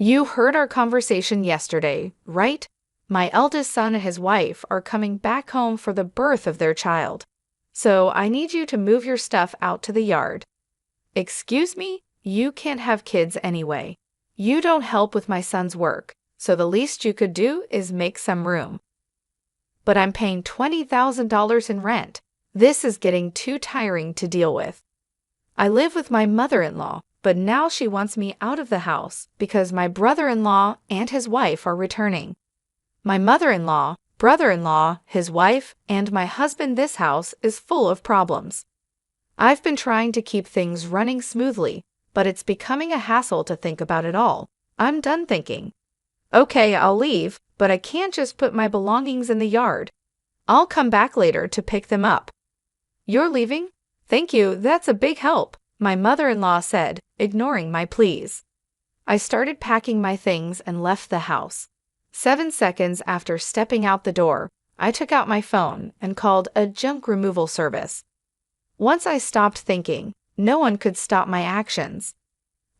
You heard our conversation yesterday, right? My eldest son and his wife are coming back home for the birth of their child. So I need you to move your stuff out to the yard. Excuse me? You can't have kids anyway. You don't help with my son's work, so the least you could do is make some room. But I'm paying $20,000 in rent. This is getting too tiring to deal with. I live with my mother-in-law, but now she wants me out of the house because my brother-in-law and his wife are returning. My mother-in-law, brother-in-law, his wife, and my husband. This house is full of problems. I've been trying to keep things running smoothly, but it's becoming a hassle to think about it all. I'm done thinking. Okay, I'll leave, but I can't just put my belongings in the yard. I'll come back later to pick them up. You're leaving? Thank you, that's a big help, my mother-in-law said, ignoring my pleas. I started packing my things and left the house. 7 seconds after stepping out the door, I took out my phone and called a junk removal service. Once I stopped thinking, no one could stop my actions.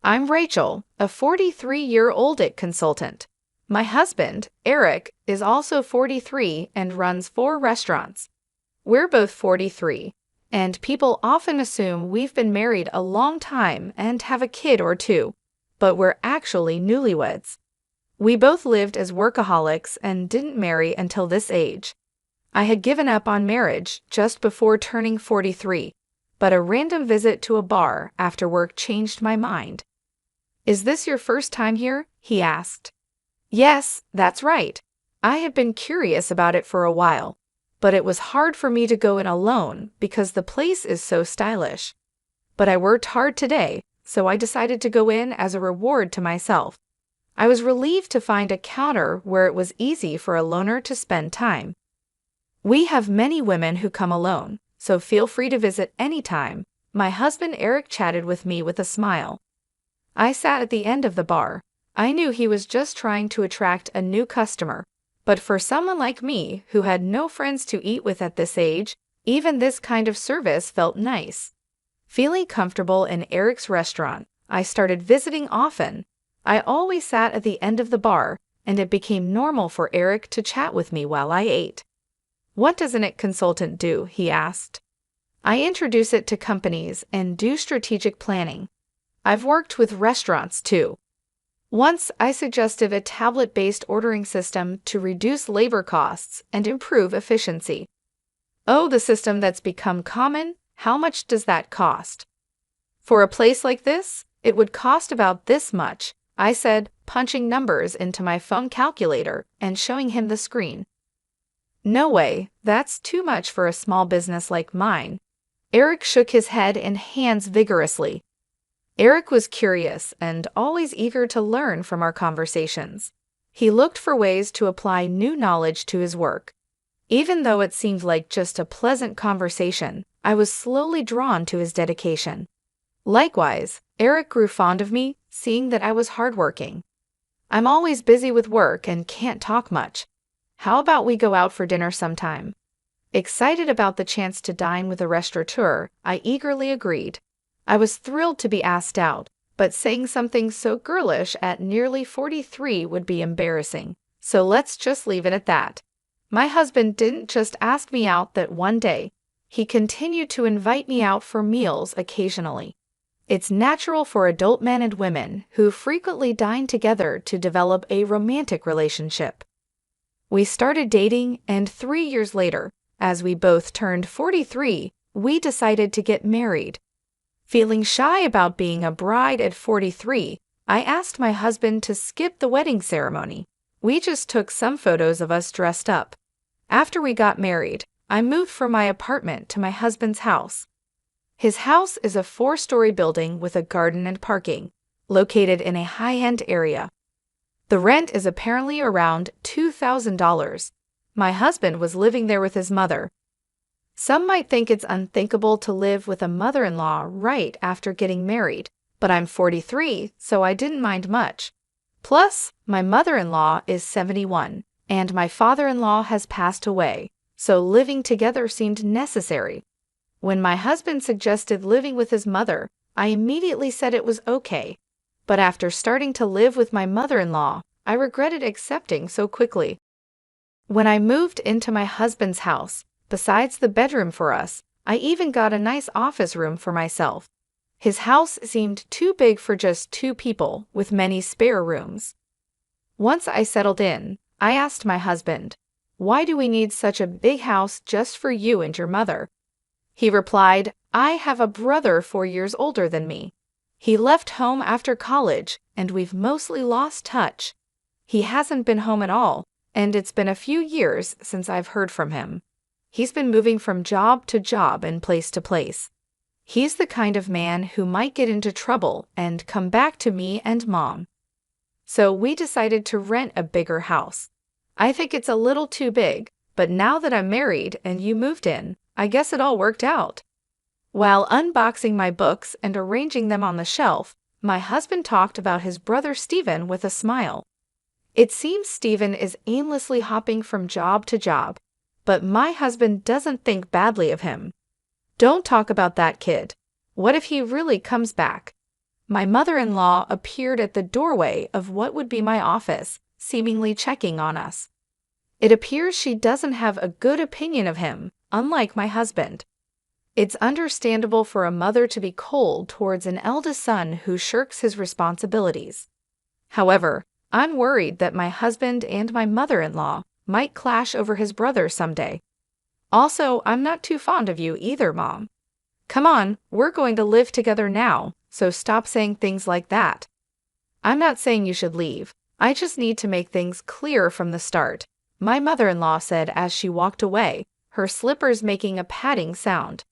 I'm Rachel, a 43-year-old IT consultant. My husband, Eric, is also 43 and runs 4 restaurants. We're both 43, and people often assume we've been married a long time and have a kid or two, but we're actually newlyweds. We both lived as workaholics and didn't marry until this age. I had given up on marriage just before turning 43, but a random visit to a bar after work changed my mind. Is this your first time here? He asked. Yes, that's right. I had been curious about it for a while, but it was hard for me to go in alone because the place is so stylish. But I worked hard today, so I decided to go in as a reward to myself. I was relieved to find a counter where it was easy for a loner to spend time. We have many women who come alone, so feel free to visit anytime. My husband Eric chatted with me with a smile. I sat at the end of the bar. I knew he was just trying to attract a new customer, but for someone like me who had no friends to eat with at this age, even this kind of service felt nice. Feeling comfortable in Eric's restaurant, I started visiting often. I always sat at the end of the bar, and it became normal for Eric to chat with me while I ate. What does an IT consultant do? He asked. I introduce it to companies and do strategic planning. I've worked with restaurants too. Once I suggested a tablet-based ordering system to reduce labor costs and improve efficiency. Oh, the system that's become common? How much does that cost? For a place like this, it would cost about this much, I said, punching numbers into my phone calculator and showing him the screen. No way, that's too much for a small business like mine. Eric shook his head and hands vigorously. Eric was curious and always eager to learn from our conversations. He looked for ways to apply new knowledge to his work. Even though it seemed like just a pleasant conversation, I was slowly drawn to his dedication. Likewise, Eric grew fond of me, seeing that I was hardworking. I'm always busy with work and can't talk much. How about we go out for dinner sometime? Excited about the chance to dine with a restaurateur, I eagerly agreed. I was thrilled to be asked out, but saying something so girlish at nearly 43 would be embarrassing, so let's just leave it at that. My husband didn't just ask me out that one day. He continued to invite me out for meals occasionally. It's natural for adult men and women who frequently dine together to develop a romantic relationship. We started dating, and 3 years later, as we both turned 43, we decided to get married. Feeling shy about being a bride at 43, I asked my husband to skip the wedding ceremony. We just took some photos of us dressed up. After we got married, I moved from my apartment to my husband's house. His house is a 4-story building with a garden and parking, located in a high-end area. The rent is apparently around $2,000. My husband was living there with his mother. Some might think it's unthinkable to live with a mother-in-law right after getting married, but I'm 43, so I didn't mind much. Plus, my mother-in-law is 71, and my father-in-law has passed away, so living together seemed necessary. When my husband suggested living with his mother, I immediately said it was okay. But after starting to live with my mother-in-law, I regretted accepting so quickly. When I moved into my husband's house, besides the bedroom for us, I even got a nice office room for myself. His house seemed too big for just 2 people, with many spare rooms. Once I settled in, I asked my husband, "Why do we need such a big house just for you and your mother?" He replied, "I have a brother 4 years older than me. He left home after college, and we've mostly lost touch. He hasn't been home at all, and it's been a few years since I've heard from him. He's been moving from job to job and place to place. He's the kind of man who might get into trouble and come back to me and Mom. So we decided to rent a bigger house. I think it's a little too big, but now that I'm married and you moved in, I guess it all worked out." While unboxing my books and arranging them on the shelf, my husband talked about his brother Stephen with a smile. "It seems Stephen is aimlessly hopping from job to job, but my husband doesn't think badly of him. Don't talk about that kid. What if he really comes back?" My mother-in-law appeared at the doorway of what would be my office, seemingly checking on us. It appears she doesn't have a good opinion of him, unlike my husband. It's understandable for a mother to be cold towards an eldest son who shirks his responsibilities. However, I'm worried that my husband and my mother-in-law might clash over his brother someday. Also, I'm not too fond of you either, Mom. Come on, we're going to live together now, so stop saying things like that. I'm not saying you should leave. I just need to make things clear from the start, my mother-in-law said as she walked away, her slippers making a padding sound.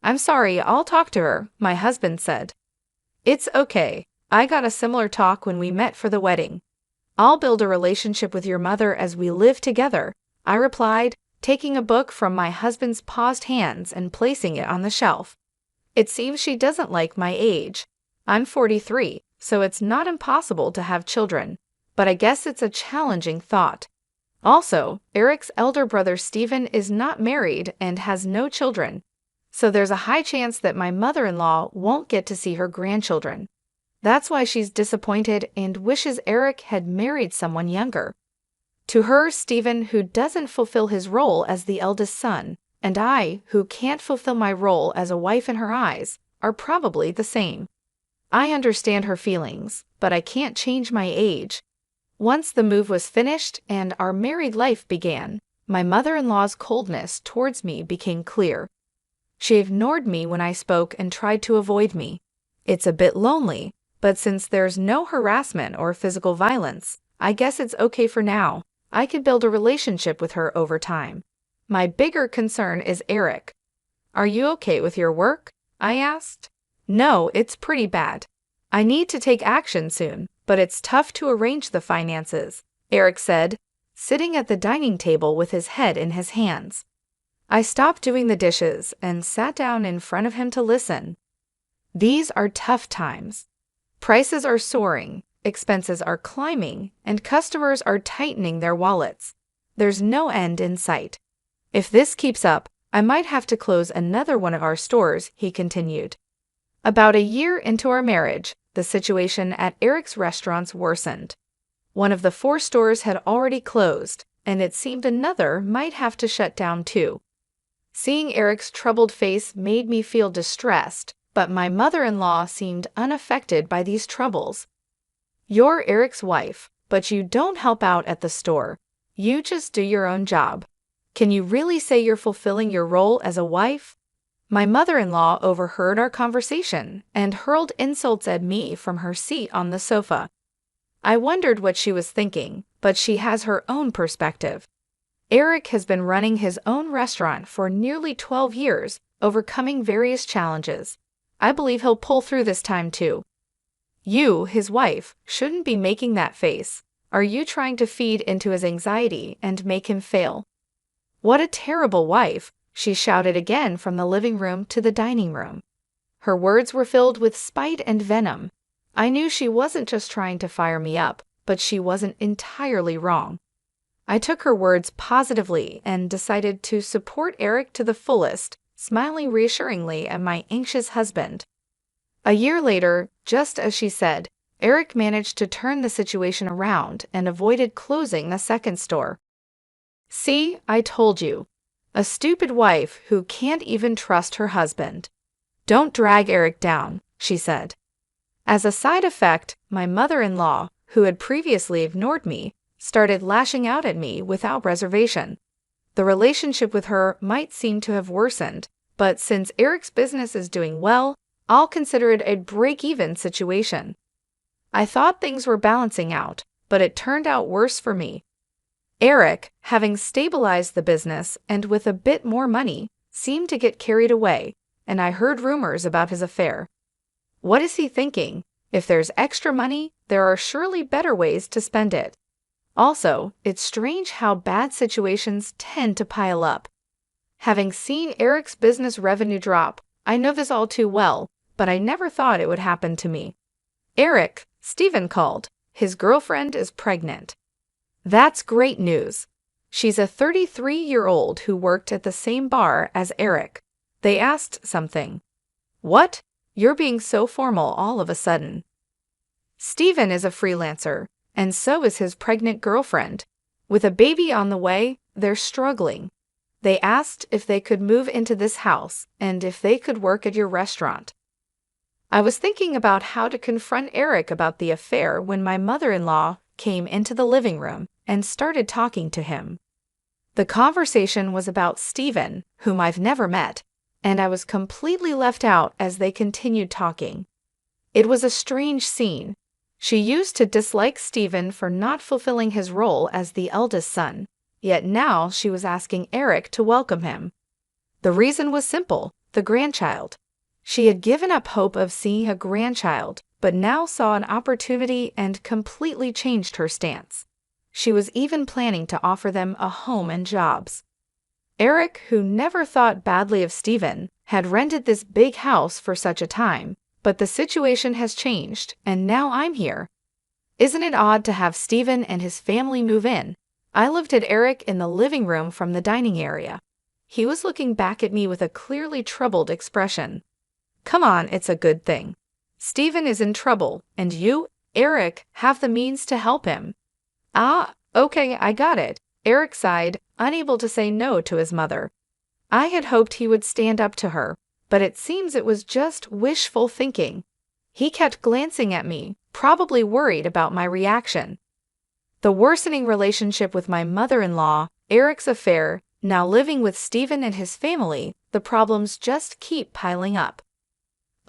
"I'm sorry, I'll talk to her," my husband said. "It's okay. I got a similar talk when we met for the wedding. I'll build a relationship with your mother as we live together," I replied, taking a book from my husband's paused hands and placing it on the shelf. "It seems she doesn't like my age. I'm 43, so it's not impossible to have children, but I guess it's a challenging thought. Also, Eric's elder brother Stephen is not married and has no children, so there's a high chance that my mother-in-law won't get to see her grandchildren. That's why she's disappointed and wishes Eric had married someone younger. To her, Stephen, who doesn't fulfill his role as the eldest son, and I, who can't fulfill my role as a wife in her eyes, are probably the same. I understand her feelings, but I can't change my age." Once the move was finished and our married life began, my mother-in-law's coldness towards me became clear. She ignored me when I spoke and tried to avoid me. It's a bit lonely, but since there's no harassment or physical violence, I guess it's okay for now. I could build a relationship with her over time. My bigger concern is Eric. "Are you okay with your work?" I asked. "No, it's pretty bad. I need to take action soon, but it's tough to arrange the finances," Eric said, sitting at the dining table with his head in his hands. I stopped doing the dishes and sat down in front of him to listen. These are tough times. Prices are soaring, expenses are climbing, and customers are tightening their wallets. There's no end in sight. If this keeps up, I might have to close another one of our stores, he continued. About a year into our marriage, the situation at Eric's restaurants worsened. One of the 4 stores had already closed, and it seemed another might have to shut down too. Seeing Eric's troubled face made me feel distressed, but my mother-in-law seemed unaffected by these troubles. "You're Eric's wife, but you don't help out at the store. You just do your own job. Can you really say you're fulfilling your role as a wife?" My mother-in-law overheard our conversation and hurled insults at me from her seat on the sofa. I wondered what she was thinking, but she has her own perspective. Eric has been running his own restaurant for nearly 12 years, overcoming various challenges. I believe he'll pull through this time too. You, his wife, shouldn't be making that face. Are you trying to feed into his anxiety and make him fail? "What a terrible wife," she shouted again from the living room to the dining room. Her words were filled with spite and venom. I knew she wasn't just trying to fire me up, but she wasn't entirely wrong. I took her words positively and decided to support Eric to the fullest, smiling reassuringly at my anxious husband. A year later, just as she said, Eric managed to turn the situation around and avoided closing the second store. See, I told you. A stupid wife who can't even trust her husband. Don't drag Eric down, she said. As a side effect, my mother-in-law, who had previously ignored me, started lashing out at me without reservation. The relationship with her might seem to have worsened, but since Eric's business is doing well, I'll consider it a break-even situation. I thought things were balancing out, but it turned out worse for me. Eric, having stabilized the business and with a bit more money, seemed to get carried away, and I heard rumors about his affair. What is he thinking? If there's extra money, there are surely better ways to spend it. Also, it's strange how bad situations tend to pile up. Having seen Eric's business revenue drop, I know this all too well, but I never thought it would happen to me. Eric, Steven called. His girlfriend is pregnant. That's great news. She's a 33-year-old who worked at the same bar as Eric. They asked something. What? You're being so formal all of a sudden. Steven is a freelancer, and so is his pregnant girlfriend. With a baby on the way, they're struggling. They asked if they could move into this house and if they could work at your restaurant. I was thinking about how to confront Eric about the affair when my mother-in-law came into the living room and started talking to him. The conversation was about Steven, whom I've never met, and I was completely left out as they continued talking. It was a strange scene. She used to dislike Steven for not fulfilling his role as the eldest son, yet now she was asking Eric to welcome him. The reason was simple: the grandchild. She had given up hope of seeing a grandchild, but now saw an opportunity and completely changed her stance. She was even planning to offer them a home and jobs. Eric, who never thought badly of Steven, had rented this big house for such a time, but the situation has changed, and now I'm here. Isn't it odd to have Steven and his family move in? I looked at Eric in the living room from the dining area. He was looking back at me with a clearly troubled expression. Come on, it's a good thing. Steven is in trouble, and you, Eric, have the means to help him. Ah, okay, I got it. Eric sighed, unable to say no to his mother. I had hoped he would stand up to her, but it seems it was just wishful thinking. He kept glancing at me, probably worried about my reaction. The worsening relationship with my mother-in-law, Eric's affair, now living with Steven and his family, the problems just keep piling up.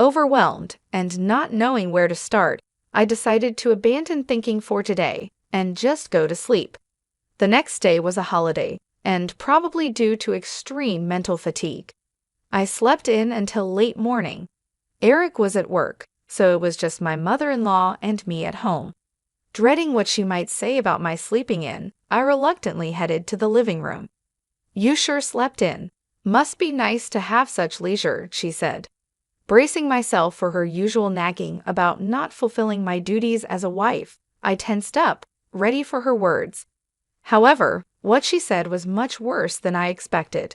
Overwhelmed and not knowing where to start, I decided to abandon thinking for today and just go to sleep. The next day was a holiday, and probably due to extreme mental fatigue. I slept in until late morning. Eric was at work, so it was just my mother-in-law and me at home. Dreading what she might say about my sleeping in, I reluctantly headed to the living room. You sure slept in. Must be nice to have such leisure, she said. Bracing myself for her usual nagging about not fulfilling my duties as a wife, I tensed up, ready for her words. However, what she said was much worse than I expected.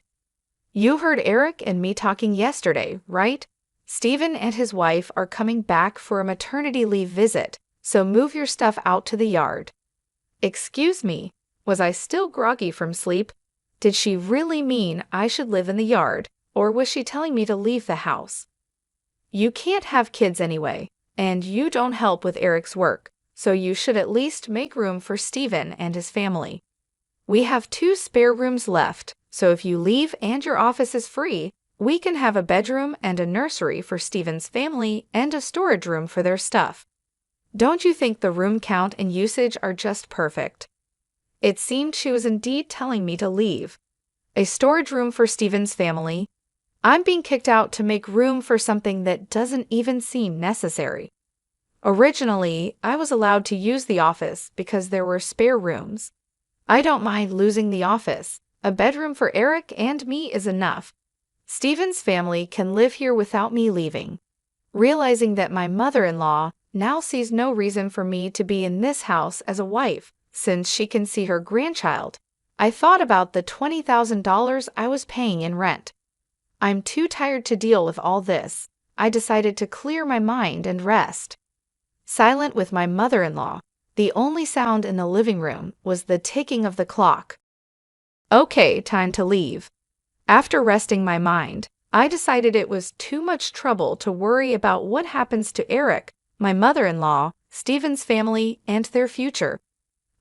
You heard Eric and me talking yesterday, right? Steven and his wife are coming back for a maternity leave visit, so move your stuff out to the yard. Excuse me, was I still groggy from sleep? Did she really mean I should live in the yard, or was she telling me to leave the house? You can't have kids anyway, and you don't help with Eric's work, so you should at least make room for Steven and his family. We have 2 spare rooms left, so if you leave and your office is free, we can have a bedroom and a nursery for Steven's family and a storage room for their stuff. Don't you think the room count and usage are just perfect? It seemed she was indeed telling me to leave. A storage room for Steven's family. I'm being kicked out to make room for something that doesn't even seem necessary. Originally, I was allowed to use the office because there were spare rooms. I don't mind losing the office. A bedroom for Eric and me is enough. Steven's family can live here without me leaving. Realizing that my mother-in-law now sees no reason for me to be in this house as a wife, since she can see her grandchild, I thought about the $20,000 I was paying in rent. I'm too tired to deal with all this. I decided to clear my mind and rest. silent with my mother-in-law. The only sound in the living room was the ticking of the clock. Okay, time to leave. After resting my mind, I decided it was too much trouble to worry about what happens to Eric, my mother-in-law, Steven's family, and their future.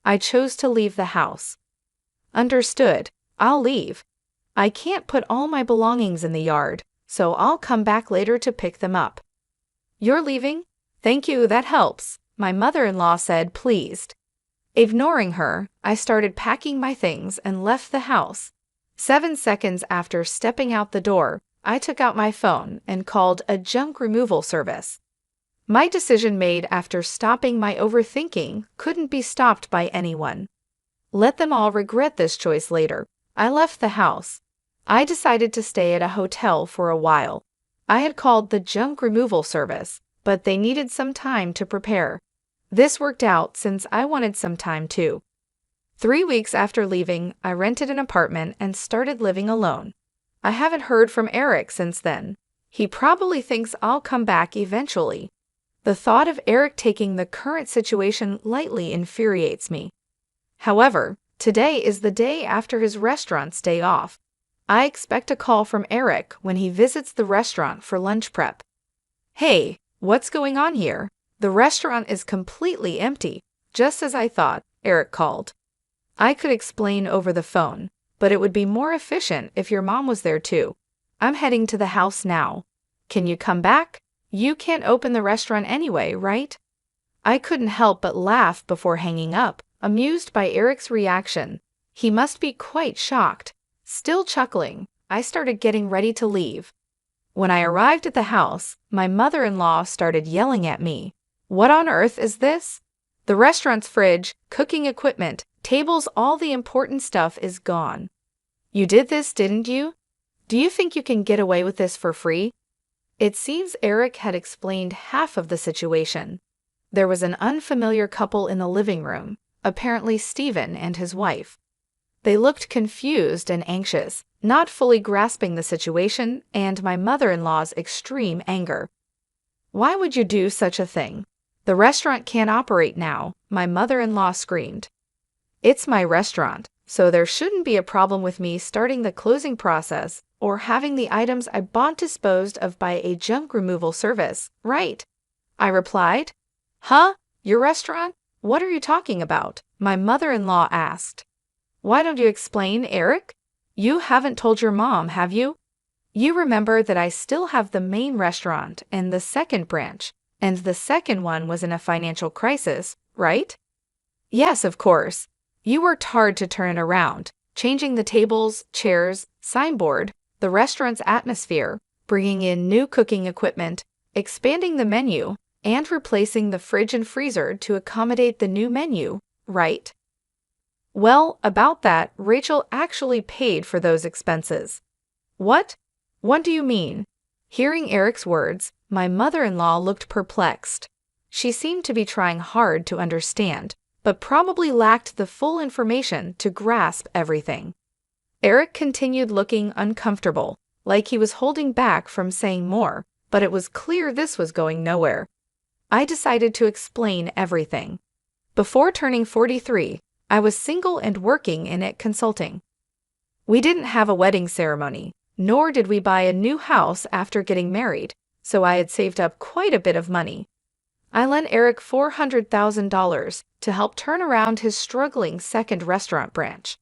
I chose to leave the house. Understood. I'll leave. I can't put all my belongings in the yard, so I'll come back later to pick them up. You're leaving? Thank you, that helps, my mother-in-law said, pleased. Ignoring her, I started packing my things and left the house. 7 seconds after stepping out the door, I took out my phone and called a junk removal service. My decision made after stopping my overthinking couldn't be stopped by anyone. Let them all regret this choice later. I left the house. I decided to stay at a hotel for a while. I had called the junk removal service, but they needed some time to prepare. This worked out since I wanted some time too. 3 weeks after leaving, I rented an apartment and started living alone. I haven't heard from Eric since then. He probably thinks I'll come back eventually. The thought of Eric taking the current situation lightly infuriates me. However, today is the day after his restaurant's day off. I expect a call from Eric when he visits the restaurant for lunch prep. Hey, what's going on here? The restaurant is completely empty, just as I thought, Eric called. I could explain over the phone, but it would be more efficient if your mom was there too. I'm heading to the house now. Can you come back? You can't open the restaurant anyway, right? I couldn't help but laugh before hanging up, amused by Eric's reaction. He must be quite shocked. Still chuckling, I started getting ready to leave. When I arrived at the house, my mother-in-law started yelling at me. What on earth is this? The restaurant's fridge, cooking equipment, tables, all the important stuff is gone. You did this, didn't you? Do you think you can get away with this for free? It seems Eric had explained half of the situation. There was an unfamiliar couple in the living room, apparently Steven and his wife. They looked confused and anxious, not fully grasping the situation and my mother-in-law's extreme anger. Why would you do such a thing? The restaurant can't operate now, my mother-in-law screamed. It's my restaurant, so there shouldn't be a problem with me starting the closing process or having the items I bought disposed of by a junk removal service, right? I replied. Huh? Your restaurant? What are you talking about? My mother-in-law asked. Why don't you explain, Eric? You haven't told your mom, have you? You remember that I still have the main restaurant and the second branch, and the second one was in a financial crisis, right? Yes, of course. You worked hard to turn it around, changing the tables, chairs, signboard, the restaurant's atmosphere, bringing in new cooking equipment, expanding the menu, and replacing the fridge and freezer to accommodate the new menu, right? Well, about that, Rachel actually paid for those expenses. What? What do you mean? Hearing Eric's words, my mother-in-law looked perplexed. She seemed to be trying hard to understand, but probably lacked the full information to grasp everything. Eric continued looking uncomfortable, like he was holding back from saying more, but it was clear this was going nowhere. I decided to explain everything. Before turning 43, I was single and working in it consulting. We didn't have a wedding ceremony, nor did we buy a new house after getting married, so I had saved up quite a bit of money. I lent Eric $400,000 to help turn around his struggling second restaurant branch.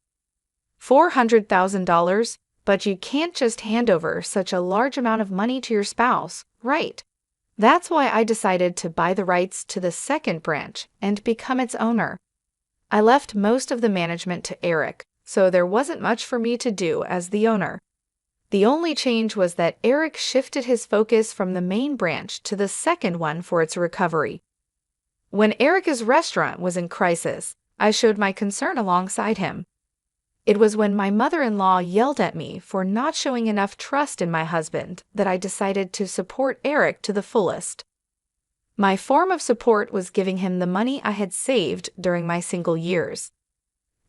$400,000, but you can't just hand over such a large amount of money to your spouse, right? That's why I decided to buy the rights to the second branch and become its owner. I left most of the management to Eric, so there wasn't much for me to do as the owner. The only change was that Eric shifted his focus from the main branch to the second one for its recovery. When Eric's restaurant was in crisis, I showed my concern alongside him. It was when my mother-in-law yelled at me for not showing enough trust in my husband that I decided to support Eric to the fullest. My form of support was giving him the money I had saved during my single years.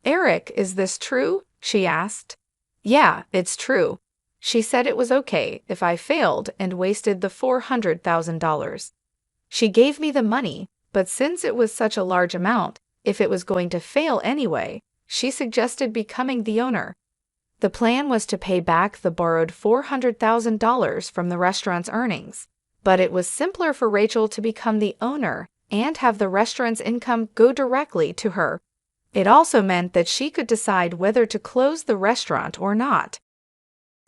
Eric, is this true? She asked. Yeah, it's true. She said it was okay if I failed and wasted the $400,000. She gave me the money, but since it was such a large amount, if it was going to fail anyway, she suggested becoming the owner. The plan was to pay back the borrowed $400,000 from the restaurant's earnings, but it was simpler for Rachel to become the owner and have the restaurant's income go directly to her. It also meant that she could decide whether to close the restaurant or not.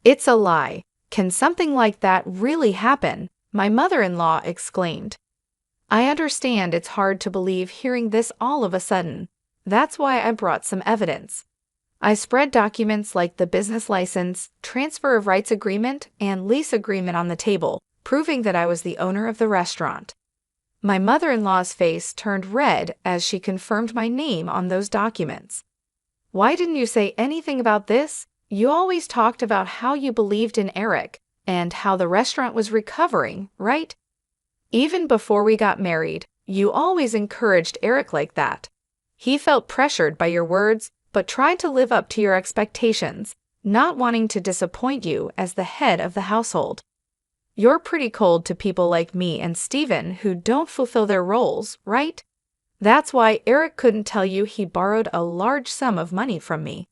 It's a lie. Can something like that really happen? My mother-in-law exclaimed. I understand it's hard to believe hearing this all of a sudden. That's why I brought some evidence. I spread documents like the business license, transfer of rights agreement, and lease agreement on the table, proving that I was the owner of the restaurant. My mother-in-law's face turned red as she confirmed my name on those documents. Why didn't you say anything about this? You always talked about how you believed in Eric and how the restaurant was recovering, right? Even before we got married, you always encouraged Eric like that. He felt pressured by your words, but tried to live up to your expectations, not wanting to disappoint you as the head of the household. You're pretty cold to people like me and Steven who don't fulfill their roles, right? That's why Eric couldn't tell you he borrowed a large sum of money from me.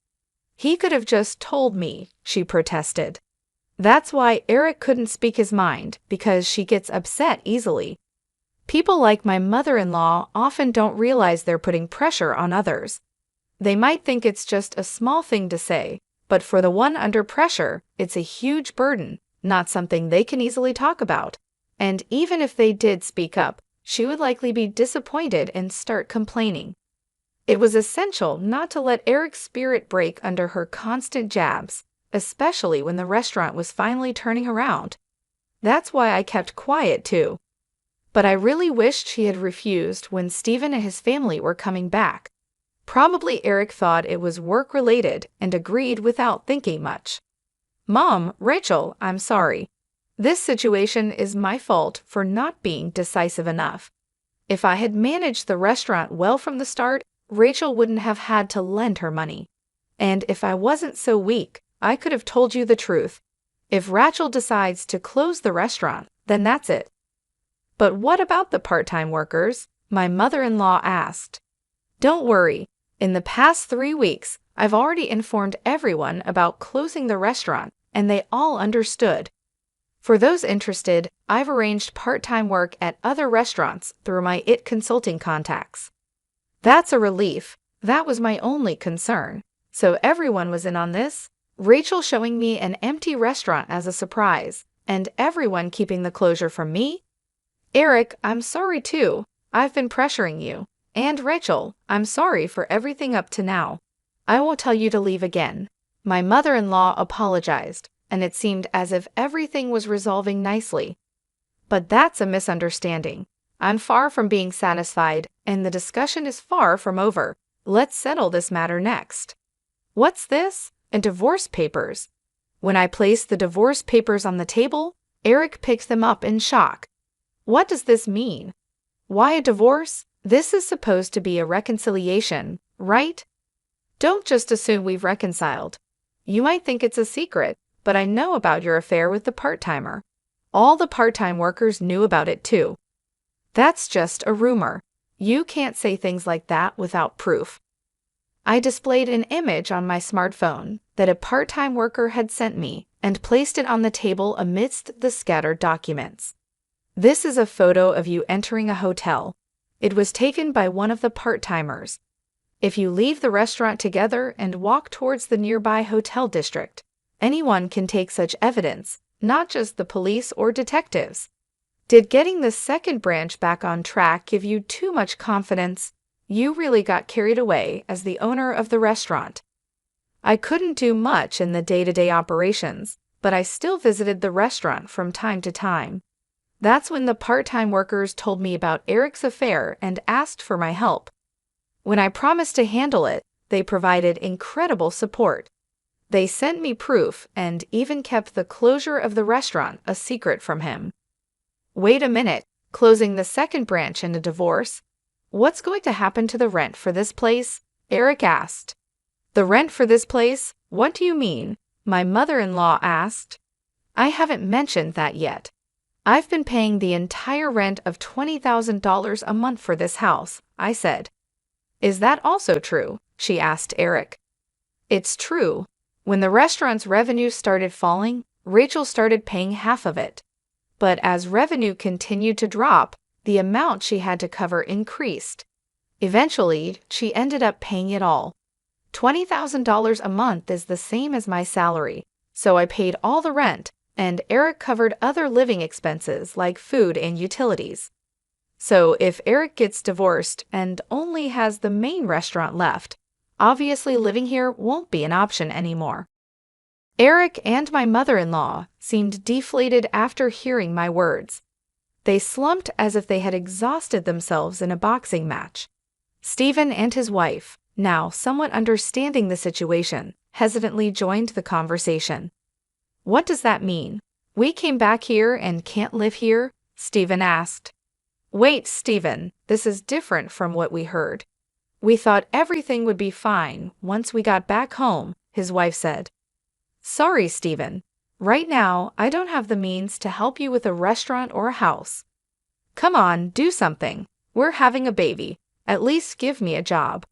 He could have just told me, she protested. That's why Eric couldn't speak his mind, because she gets upset easily. People like my mother-in-law often don't realize they're putting pressure on others. They might think it's just a small thing to say, but for the one under pressure, it's a huge burden, not something they can easily talk about. And even if they did speak up, she would likely be disappointed and start complaining. It was essential not to let Eric's spirit break under her constant jabs, especially when the restaurant was finally turning around. That's why I kept quiet too. But I really wished she had refused when Steven and his family were coming back. Probably Eric thought it was work-related and agreed without thinking much. Mom, Rachel, I'm sorry. This situation is my fault for not being decisive enough. If I had managed the restaurant well from the start, Rachel wouldn't have had to lend her money. And if I wasn't so weak, I could have told you the truth. If Rachel decides to close the restaurant, then that's it. But what about the part-time workers? My mother-in-law asked. Don't worry. In the past 3 weeks, I've already informed everyone about closing the restaurant, and they all understood. For those interested, I've arranged part-time work at other restaurants through my IT consulting contacts. That's a relief. That was my only concern. So everyone was in on this. Rachel showing me an empty restaurant as a surprise, and everyone keeping the closure from me? Eric, I'm sorry too. I've been pressuring you. And Rachel, I'm sorry for everything up to now. I won't tell you to leave again. My mother-in-law apologized, and it seemed as if everything was resolving nicely. But that's a misunderstanding. I'm far from being satisfied, and the discussion is far from over. Let's settle this matter next. What's this? Divorce papers. When I placed the divorce papers on the table, Eric picked them up in shock. What does this mean? Why a divorce? This is supposed to be a reconciliation, right? Don't just assume we've reconciled. You might think it's a secret, but I know about your affair with the part-timer. All the part-time workers knew about it too. That's just a rumor. You can't say things like that without proof. I displayed an image on my smartphone that a part-time worker had sent me and placed it on the table amidst the scattered documents. This is a photo of you entering a hotel. It was taken by one of the part-timers. If you leave the restaurant together and walk towards the nearby hotel district, anyone can take such evidence, not just the police or detectives. Did getting the second branch back on track give you too much confidence? You really got carried away as the owner of the restaurant. I couldn't do much in the day-to-day operations, but I still visited the restaurant from time to time. That's when the part-time workers told me about Eric's affair and asked for my help. When I promised to handle it, they provided incredible support. They sent me proof and even kept the closure of the restaurant a secret from him. Wait a minute, closing the second branch in a divorce? What's going to happen to the rent for this place? Eric asked. The rent for this place? What do you mean? My mother-in-law asked. I haven't mentioned that yet. I've been paying the entire rent of $20,000 a month for this house, I said. Is that also true? She asked Eric. It's true. When the restaurant's revenue started falling, Rachel started paying half of it. But as revenue continued to drop, the amount she had to cover increased. Eventually, she ended up paying it all. $20,000 a month is the same as my salary, so I paid all the rent, and Eric covered other living expenses like food and utilities. So if Eric gets divorced and only has the main restaurant left, obviously living here won't be an option anymore. Eric and my mother-in-law seemed deflated after hearing my words. They slumped as if they had exhausted themselves in a boxing match. Stephen and his wife, now somewhat understanding the situation, hesitantly joined the conversation. What does that mean? We came back here and can't live here? Stephen asked. Wait, Stephen, this is different from what we heard. We thought everything would be fine once we got back home, his wife said. Sorry, Stephen. Right now, I don't have the means to help you with a restaurant or a house. Come on, do something. We're having a baby. At least give me a job.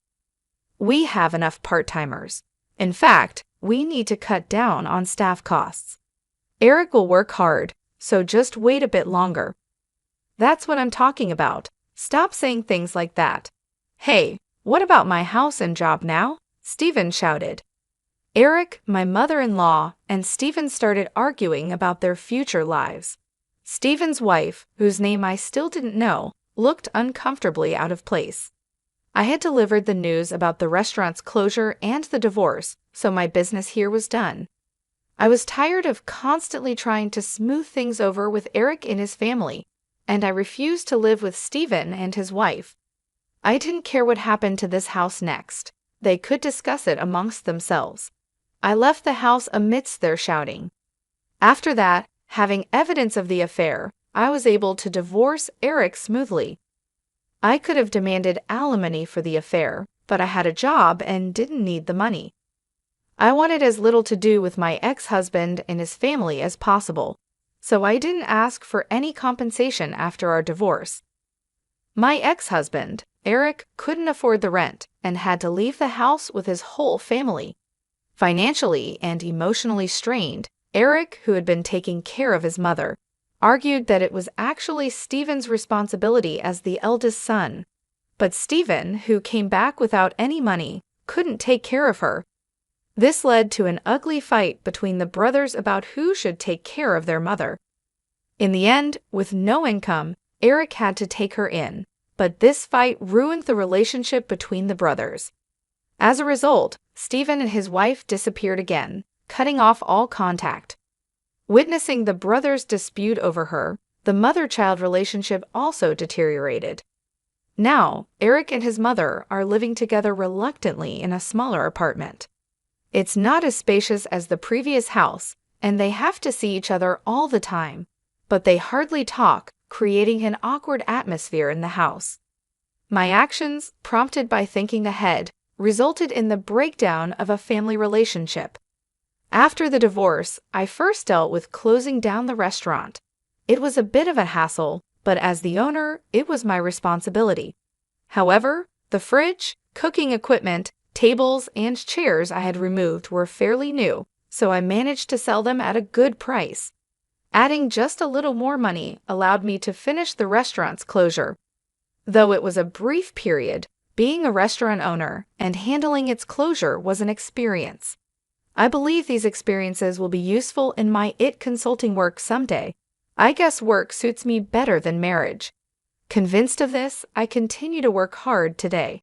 We have enough part-timers. In fact, we need to cut down on staff costs. Eric will work hard, so just wait a bit longer. That's what I'm talking about. Stop saying things like that. Hey, what about my house and job now? Stephen shouted. Eric, my mother-in-law, and Stephen started arguing about their future lives. Stephen's wife, whose name I still didn't know, looked uncomfortably out of place. I had delivered the news about the restaurant's closure and the divorce, so my business here was done. I was tired of constantly trying to smooth things over with Eric and his family, and I refused to live with Stephen and his wife. I didn't care what happened to this house next. They could discuss it amongst themselves. I left the house amidst their shouting. After that, having evidence of the affair, I was able to divorce Eric smoothly. I could have demanded alimony for the affair, but I had a job and didn't need the money. I wanted as little to do with my ex-husband and his family as possible, so I didn't ask for any compensation after our divorce. My ex-husband, Eric, couldn't afford the rent and had to leave the house with his whole family. Financially and emotionally strained, Eric, who had been taking care of his mother, argued that it was actually Stephen's responsibility as the eldest son. But Stephen, who came back without any money, couldn't take care of her. This led to an ugly fight between the brothers about who should take care of their mother. In the end, with no income, Eric had to take her in, but this fight ruined the relationship between the brothers. As a result, Stephen and his wife disappeared again, cutting off all contact. Witnessing the brothers' dispute over her, the mother-child relationship also deteriorated. Now, Eric and his mother are living together reluctantly in a smaller apartment. It's not as spacious as the previous house, and they have to see each other all the time, but they hardly talk, creating an awkward atmosphere in the house. My actions, prompted by thinking ahead, resulted in the breakdown of a family relationship. After the divorce, I first dealt with closing down the restaurant. It was a bit of a hassle, but as the owner, it was my responsibility. However, the fridge, cooking equipment, tables, and chairs I had removed were fairly new, so I managed to sell them at a good price. Adding just a little more money allowed me to finish the restaurant's closure. Though it was a brief period, being a restaurant owner and handling its closure was an experience. I believe these experiences will be useful in my consulting work someday. I guess work suits me better than marriage. Convinced of this, I continue to work hard today.